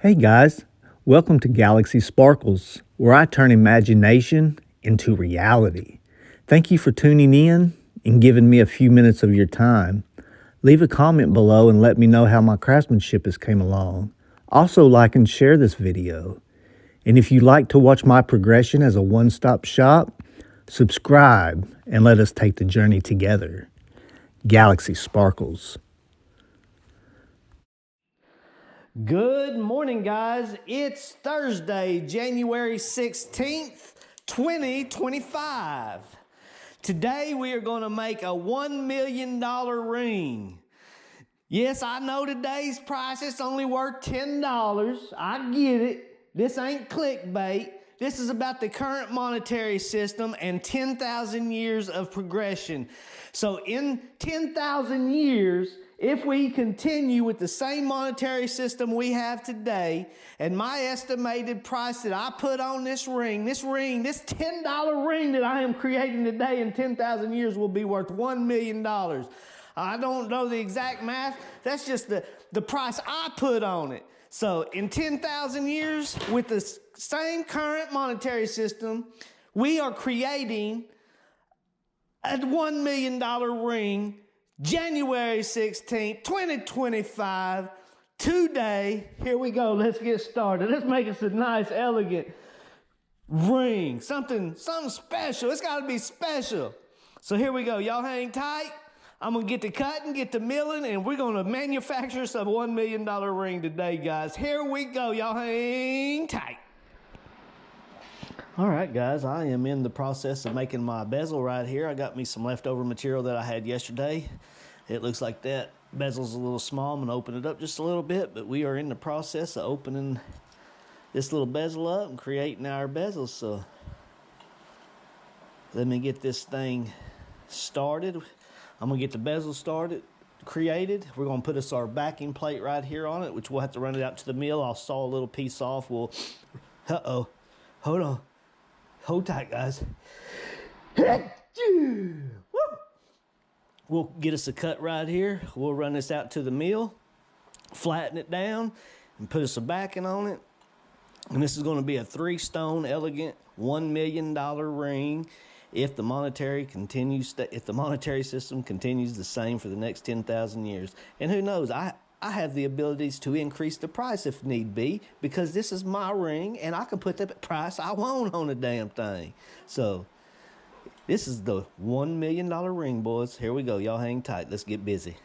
Hey guys, welcome to Galaxy Sparkles, where I turn imagination into reality. Thank you for tuning in and giving me a few minutes of your time. Leave a comment below and let me know how my craftsmanship has came along. Also like and share this video. And if you'd like to watch my progression as a one-stop shop, subscribe and let us take the journey together. Galaxy Sparkles. Good morning, guys. It's Thursday, January 16th, 2025. Today, we are going to make a $1 million ring. Yes, I know today's price is only worth $10. I get it. This ain't clickbait. This is about the current monetary system and 10,000 years of progression. So in 10,000 years, if we continue with the same monetary system we have today, and my estimated price that I put on this $10 ring that I am creating today in 10,000 years will be worth $1 million. I don't know the exact math. That's just the price I put on it. So in 10,000 years, with the same current monetary system, we are creating a $1 million ring, January 16th, 2025, today. Here we go. Let's get started. Let's make us a nice, elegant ring. Something special. It's got to be special. So here we go. Y'all hang tight. I'm going to get to cutting, get to milling, and we're going to manufacture some $1 million ring today, guys. Here we go. Y'all hang tight. All right, guys, I am in the process of making my bezel right here. I got me some leftover material that I had yesterday. It looks like that bezel's a little small. I'm going to open it up just a little bit, but we are in the process of opening this little bezel up and creating our bezel. So let me get this thing started. I'm going to get the bezel created. We're going to put our backing plate right here on it, which we'll have to run it out to the mill. I'll saw a little piece off. Uh-oh. Hold on. Hold tight, guys. We'll get us a cut right here. We'll run this out to the mill, flatten it down, and put us a backing on it. And this is going to be a 3-stone elegant $1 million ring. If the monetary system continues the same for the next 10,000 years. And who knows, I have the abilities to increase the price if need be, because this is my ring and I can put the price I want on the damn thing. So this is the $1 million ring, boys. Here we go. Y'all hang tight. Let's get busy.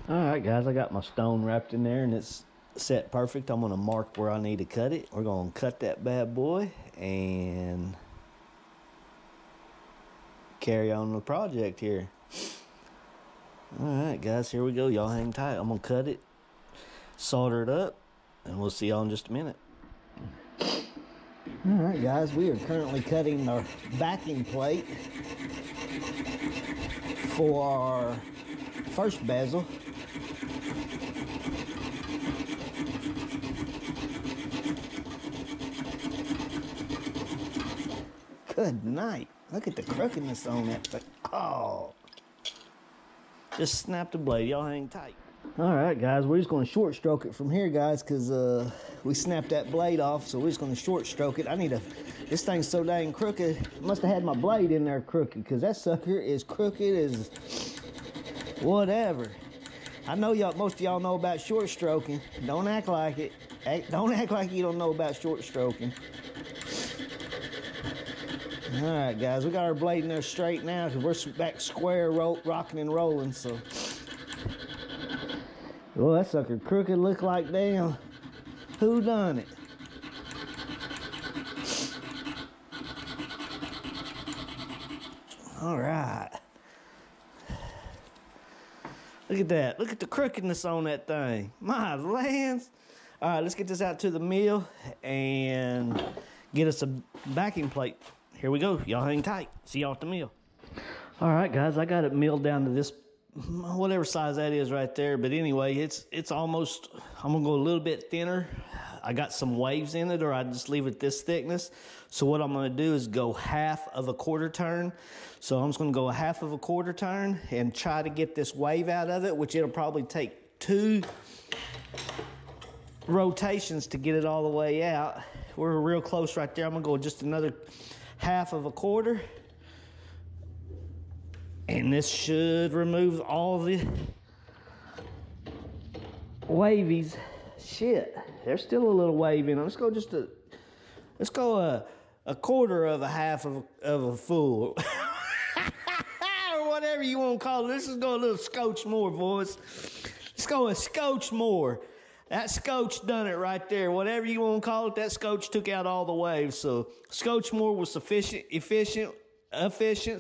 All right, guys, I got my stone wrapped in there and it's set perfect. I'm going to mark where I need to cut it. We're going to cut that bad boy and carry on the project here. All right, guys, here we go. Y'all hang tight. I'm gonna cut it, solder it up, and we'll see y'all in just a minute. All right, guys, we are currently cutting our backing plate for our first bezel. Good night. Look at the crookedness on that thing. Oh. Just snap the blade. Y'all hang tight. All right, guys. We're just going to short stroke it from here, guys, because we snapped that blade off, so we're just going to short stroke it. This thing's so dang crooked. I must have had my blade in there crooked, because that sucker is crooked as whatever. I know most of y'all know about short stroking. Don't act like it. Don't act like you don't know about short stroking. All right, guys, we got our blade in there straight now because we're back square, rocking and rolling. So, well, that sucker crooked look like damn. Who done it? All right. Look at that. Look at the crookedness on that thing. My lands. All right, let's get this out to the mill and get us a backing plate. Here we go. Y'all hang tight. See y'all at the mill. All right, guys. I got it milled down to this, whatever size that is right there. But anyway, it's almost, I'm going to go a little bit thinner. I got some waves in it, or I just leave it this thickness. So what I'm going to do is go half of a quarter turn. So I'm just going to go a half of a quarter turn and try to get this wave out of it, which it'll probably take two rotations to get it all the way out. We're real close right there. I'm gonna go just another half of a quarter. And this should remove all the wavies. Shit, there's still a little wave in them. Let's go a quarter of a half of a full. Or whatever you want to call it. Let's just go a little scotch more, boys. Let's go a scotch more. That scotch done it right there. Whatever you want to call it, that scotch took out all the waves. So scotch more was sufficient, efficient,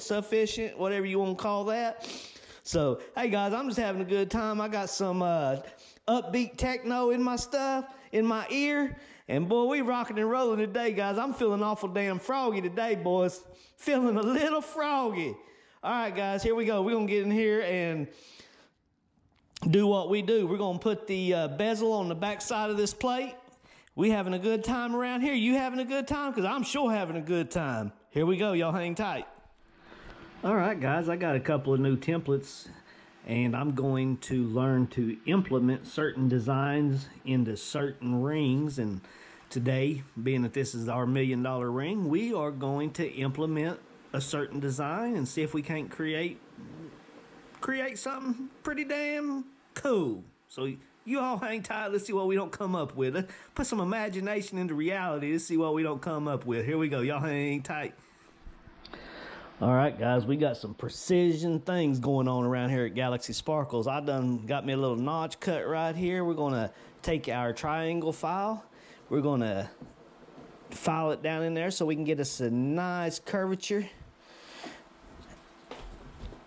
sufficient, whatever you want to call that. So, hey guys, I'm just having a good time. I got some upbeat techno in my stuff, in my ear. And boy, we rocking and rolling today, guys. I'm feeling awful damn froggy today, boys. Feeling a little froggy. All right, guys, here we go. We're going to get in here and do what we do. We're going to put the bezel on the back side of this plate. We having a good time around here. You having a good time? Because I'm sure having a good time. Here we go. Y'all hang tight. All right, guys, I got a couple of new templates, and I'm going to learn to implement certain designs into certain rings. And today, being that this is our $1 million ring, we are going to implement a certain design and see if we can't create something pretty damn cool. So you all hang tight. Let's see what we don't come up with. Let's put some imagination into reality. Let's see what we don't come up with. Here we go. Y'all hang tight. All right, guys, we got some precision things going on around here at Galaxy Sparkles. I done got me a little notch cut right here. We're going to take our triangle file. We're going to file it down in there so we can get us a nice curvature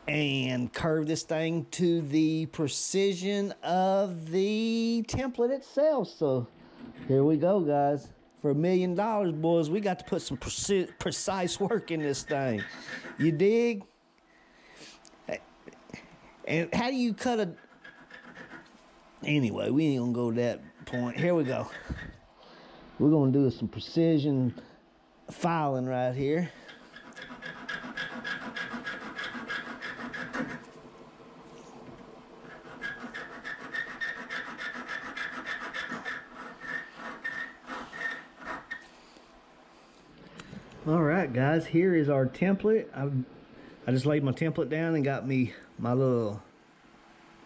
and curve this thing to the precision of the template itself. So here we go, guys. For $1 million, boys, we got to put some precise work in this thing. You dig? And how do you cut a... Anyway, we ain't gonna go to that point. Here we go. We're gonna do some precision filing right here. All right, guys, here is our template. I just laid my template down and got me my little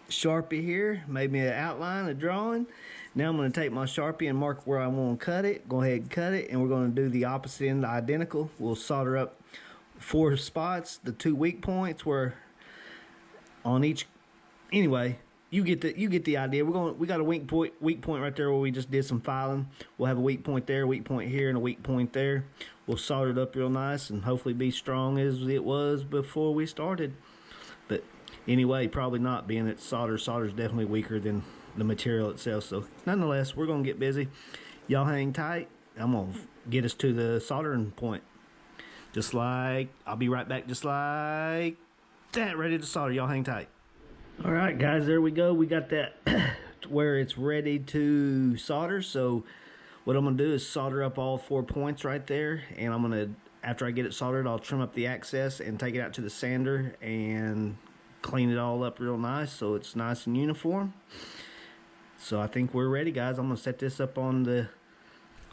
Sharpie here, made me an outline, a drawing. Now I'm going to take my Sharpie and mark where I want to cut it. Go ahead and cut it, and we're going to do the opposite end identical. We'll solder up 4 spots, the 2 weak points were on each. Anyway, you get the idea. We got a weak point right there where we just did some filing. We'll have a weak point there, a weak point here, and a weak point there. We'll solder it up real nice and hopefully be strong as it was before we started. But anyway, probably not, being that solder's definitely weaker than the material itself. So nonetheless, we're gonna get busy. Y'all hang tight. I'm gonna get us to the soldering point. Just like, I'll be right back just like that, ready to solder. Y'all hang tight. All right, guys, there we go. We got that where it's ready to solder. So what I'm gonna do is solder up all 4 points right there, and I'm gonna, after I get it soldered, I'll trim up the excess and take it out to the sander and clean it all up real nice so it's nice and uniform. So I think we're ready, guys. I'm gonna set this up on the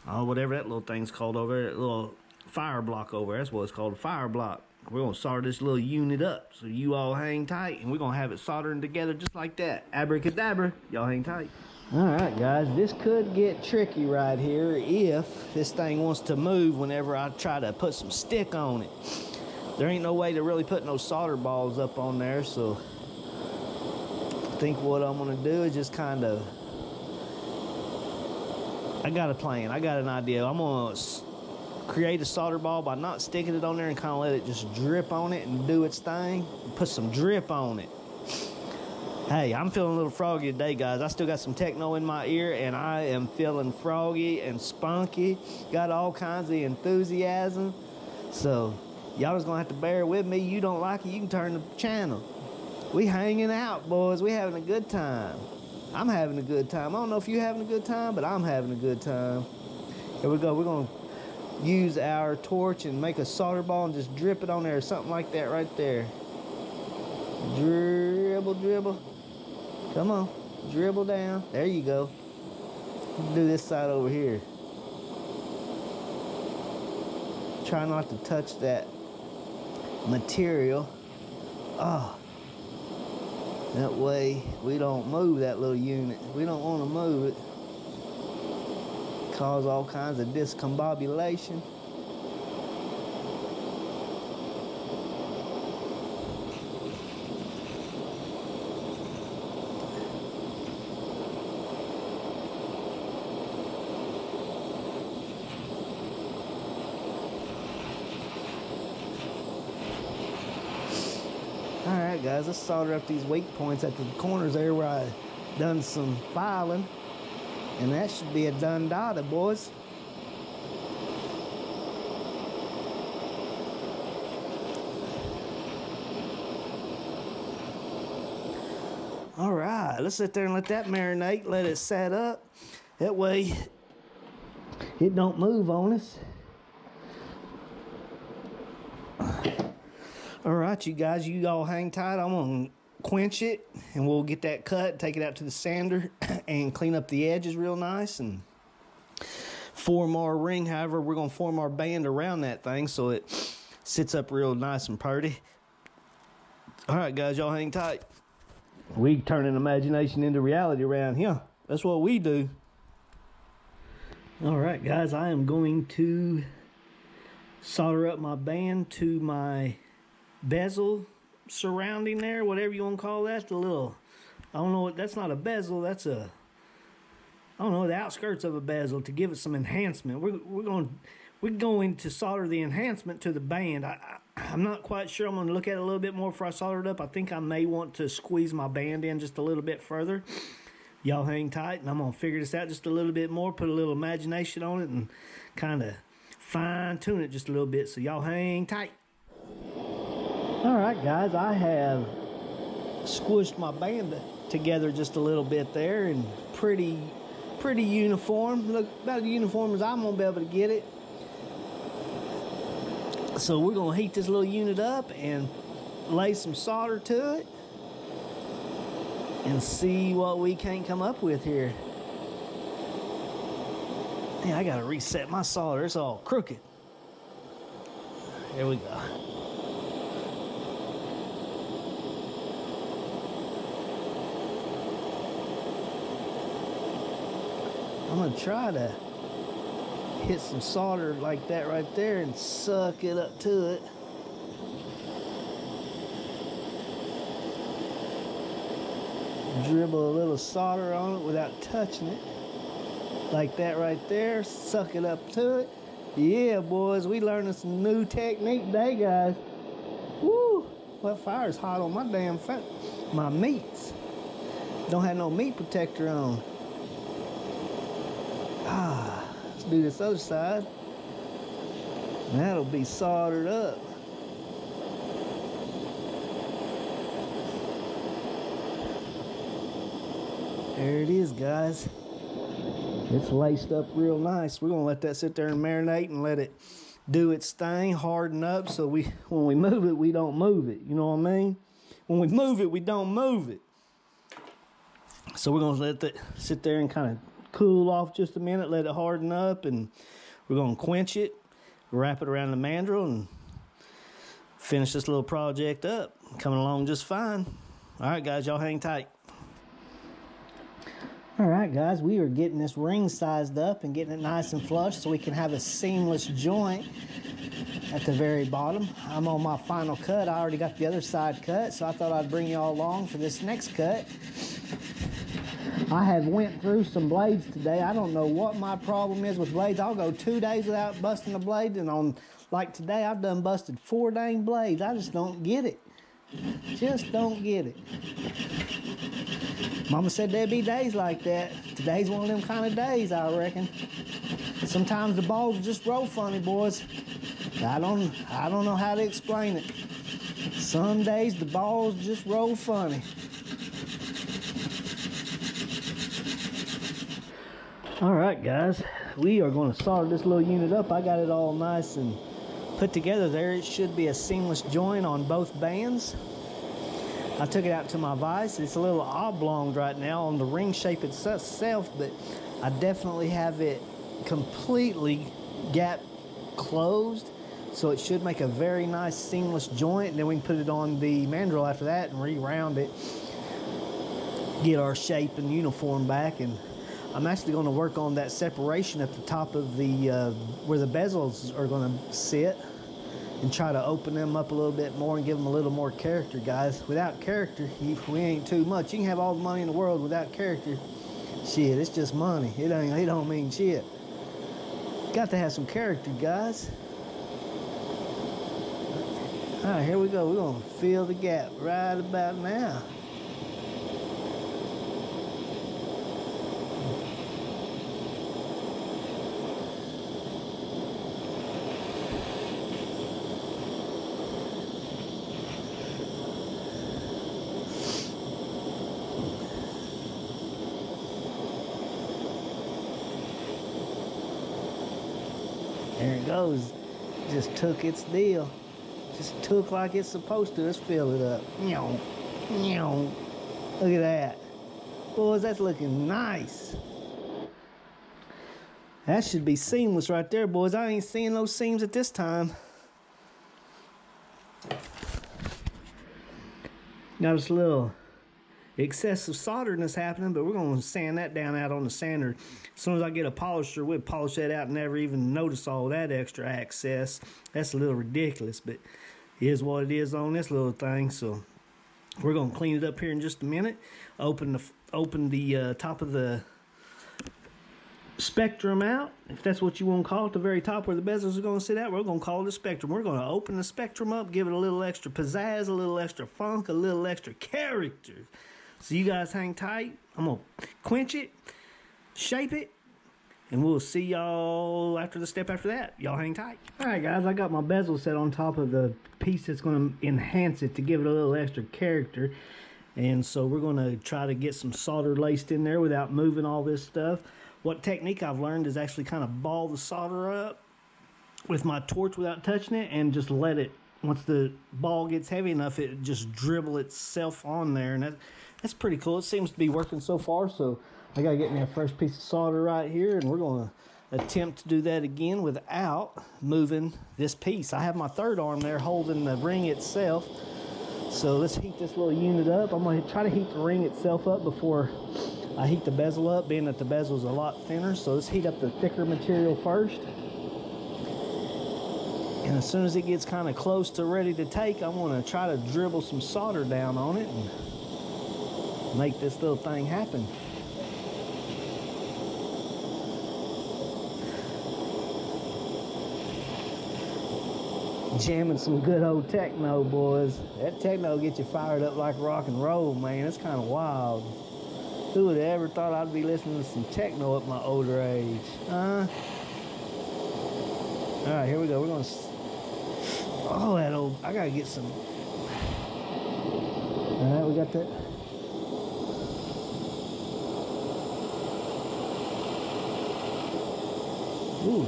whatever that little thing's called over there, that little fire block over there. That's what it's called, a fire block. We're gonna solder this little unit up, so you all hang tight, and we're gonna have it soldering together just like that. Abracadabra. Y'all hang tight. All right, guys, this could get tricky right here if this thing wants to move whenever I try to put some stick on it. There ain't no way to really put no solder balls up on there, so I think what I'm gonna do is just kind of, I got a plan, I got an idea. I'm gonna create a solder ball by not sticking it on there and kind of let it just drip on it and do its thing. Put some drip on it. Hey, I'm feeling a little froggy today, guys. I still got some techno in my ear, and I am feeling froggy and spunky. Got all kinds of enthusiasm. So y'all just gonna have to bear with me. You don't like it, you can turn the channel. We hanging out, boys. We having a good time. I'm having a good time. I don't know if you having a good time, but I'm having a good time. Here we go. We're gonna use our torch and make a solder ball and just drip it on there, something like that right there. Dribble, dribble. Come on, dribble down. There you go. Do this side over here. Try not to touch that material. Oh, that way we don't move that little unit. We don't want to move it. Cause all kinds of discombobulation. Alright guys, let's solder up these weak points at the corners there where I done some filing. And that should be a done data, boys. Alright, let's sit there and let that marinate, let it set up. That way it don't move on us. Alright, you guys, you all hang tight. I'm going to quench it, and we'll get that cut, take it out to the sander, and clean up the edges real nice, and form our ring. However, we're going to form our band around that thing so it sits up real nice and pretty. Alright, guys, y'all hang tight. We turning imagination into reality around here. That's what we do. Alright, guys, I am going to solder up my band to my bezel surrounding there, whatever you want to call that. The little, I don't know what, that's not a bezel, that's a, I don't know, the outskirts of a bezel to give it some enhancement. We're going to solder the enhancement to the band. I'm not quite sure. I'm going to look at it a little bit more before I solder it up. I think I may want to squeeze my band in just a little bit further. Y'all hang tight, and I'm going to figure this out just a little bit more, put a little imagination on it, and kind of fine tune it just a little bit. So y'all hang tight. Alright guys, I have squished my band together just a little bit there, and pretty uniform. Look, about as uniform as I'm going to be able to get it. So we're going to heat this little unit up and lay some solder to it and see what we can come up with here. Yeah, I got to reset my solder. It's all crooked. There we go. I'm going to try to hit some solder like that right there and suck it up to it. Dribble a little solder on it without touching it. Like that right there. Suck it up to it. Yeah, boys, we learning some new technique today, guys. Woo! That fire's hot on my damn my meats. Don't have no meat protector on. Let's do this other side. And that'll be soldered up. There it is, guys. It's laced up real nice. We're gonna let that sit there and marinate and let it do its thing, harden up, so when we move it, we don't move it. You know what I mean? When we move it, we don't move it. So we're gonna let that sit there and kind of cool off just a minute, let it harden up, and we're going to quench it, wrap it around the mandrel, and finish this little project up. Coming along just fine. All right, guys, y'all hang tight. All right, guys, we are getting this ring sized up and getting it nice and flush so we can have a seamless joint at the very bottom. I'm on my final cut. I already got the other side cut, so I thought I'd bring you all along for this next cut. I have went through some blades today. I don't know what my problem is with blades. I'll go 2 days without busting a blade, and on like today I've done busted 4 dang blades. I just don't get it. Just don't get it. Mama said there'd be days like that. Today's one of them kind of days, I reckon. Sometimes the balls just roll funny, boys. I don't know how to explain it. Some days the balls just roll funny. Alright guys, we are going to solder this little unit up. I got it all nice and put together there. It should be a seamless joint on both bands. I took it out to my vise. It's a little oblong right now on the ring shape itself, but I definitely have it completely gap closed, so it should make a very nice seamless joint, and then we can put it on the mandrel after that and re-round it, get our shape and uniform back. And I'm actually going to work on that separation at the top of the where the bezels are going to sit, and try to open them up a little bit more and give them a little more character, guys. Without character, we ain't too much. You can have all the money in the world without character. Shit, it's just money. It don't mean shit. Got to have some character, guys. All right, here we go. We're gonna fill the gap right about now. There it goes. Just took its deal. Just took like it's supposed to. Let's fill it up. Look at that. Boys, that's looking nice. That should be seamless right there, boys. I ain't seeing those seams at this time. Got this little excessive solderness happening, but we're going to sand that down out on the sander. As soon as I get a polisher, we'll polish that out and never even notice all that extra access. That's a little ridiculous, but it is what it is on this little thing. So we're going to clean it up here in just a minute. Open the top of the spectrum out, if that's what you want to call it, the very top where the bezels are going to sit at. We're going to call it a spectrum. We're going to open the spectrum up, give it a little extra pizzazz, a little extra funk, a little extra character. So you guys hang tight. I'm going to quench it, shape it, and we'll see y'all after the step after that. Y'all hang tight. All right, guys, I got my bezel set on top of the piece that's going to enhance it to give it a little extra character. And so we're going to try to get some solder laced in there without moving all this stuff. What technique I've learned is actually kind of ball the solder up with my torch without touching it, and just let it, once the ball gets heavy enough, it just dribble itself on there. And that's pretty cool. It seems to be working so far. So I got to get me a fresh piece of solder right here, and we're going to attempt to do that again without moving this piece. I have my third arm there holding the ring itself. So let's heat this little unit up. I'm going to try to heat the ring itself up before I heat the bezel up, being that the bezel is a lot thinner. So let's heat up the thicker material first. And as soon as it gets kind of close to ready to take, I'm going to try to dribble some solder down on it and make this little thing happen. Jamming some good old techno, boys. That techno gets you fired up like rock and roll, man. It's kind of wild. Who would have ever thought I'd be listening to some techno at my older age? All right, here we go. We're gonna. Oh, that old. I gotta get some. All right, we got that. Ooh.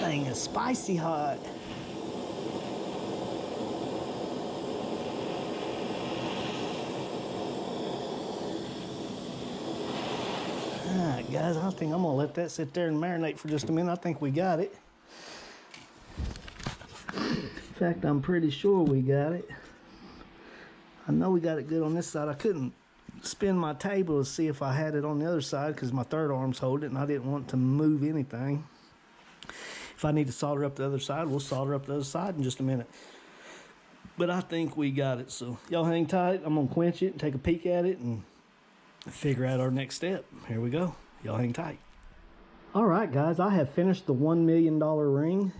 Thing is spicy hot. Alright, guys, I think I'm gonna let that sit there and marinate for just a minute. I think we got it. In fact, I'm pretty sure we got it. I know we got it good on this side. I couldn't spin my table to see if I had it on the other side because my third arm's holding it and I didn't want to move anything. If I need to solder up the other side, we'll solder up the other side in just a minute. But I think we got it. So y'all hang tight. I'm going to quench it and take a peek at it and figure out our next step. Here we go. Y'all hang tight. All right, guys. I have finished the $1 million ring.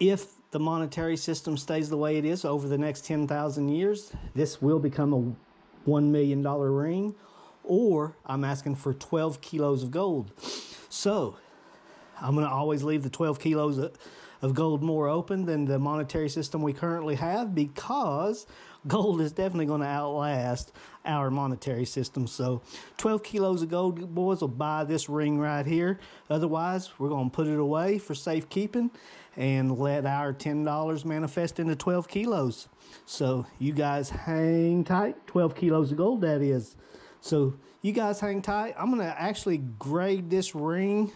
If the monetary system stays the way it is over the next 10,000 years, this will become a $1 million ring. or I'm asking for 12 kilos of gold. So I'm going to always leave the 12 kilos of gold more open than the monetary system we currently have, because gold is definitely going to outlast our monetary system. So 12 kilos of gold, boys, will buy this ring right here. Otherwise, we're going to put it away for safekeeping and let our $10 manifest into 12 kilos. So you guys hang tight. 12 kilos of gold, that is. So you guys hang tight. I'm going to actually grade this ring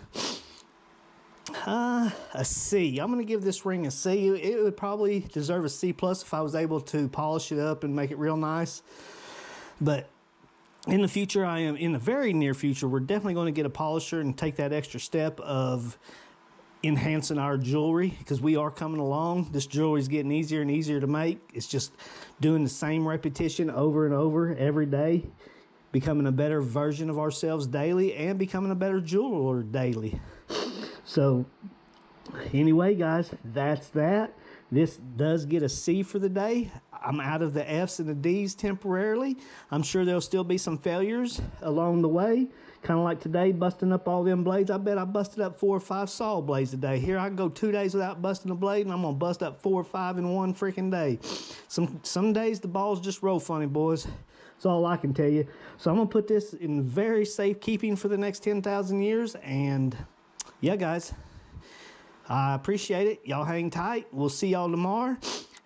a C. I'm going to give this ring a C. It would probably deserve a C plus if I was able to polish it up and make it real nice. But in the future, in the very near future, we're definitely going to get a polisher and take that extra step of enhancing our jewelry, because we are coming along. This jewelry is getting easier and easier to make. It's just doing the same repetition over and over every day, becoming a better version of ourselves daily, and becoming a better jeweler daily. So anyway, guys, that's that. This does get a C for the day. I'm out of the F's and the D's temporarily. I'm sure there'll still be some failures along the way. Kind of like today, busting up all them blades. I bet I busted up 4 or 5 saw blades today. Here I go 2 days without busting a blade, and I'm going to bust up 4 or 5 in one freaking day. Some days the balls just roll funny, boys. That's all I can tell you. So I'm going to put this in very safe keeping for the next 10,000 years. And yeah, guys, I appreciate it. Y'all hang tight. We'll see y'all tomorrow.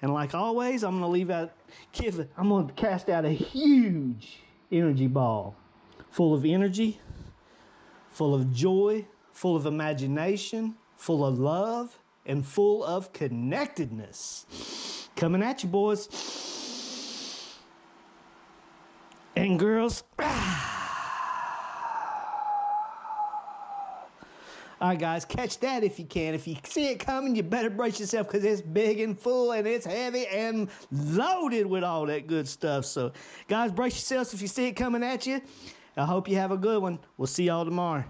And like always, I'm going to cast out a huge energy ball full of energy, full of joy, full of imagination, full of love, and full of connectedness. Coming at you, boys and girls. All right, guys, catch that if you can. If you see it coming, you better brace yourself, because it's big and full and it's heavy and loaded with all that good stuff. So, guys, brace yourselves if you see it coming at you. I hope you have a good one. We'll see y'all tomorrow.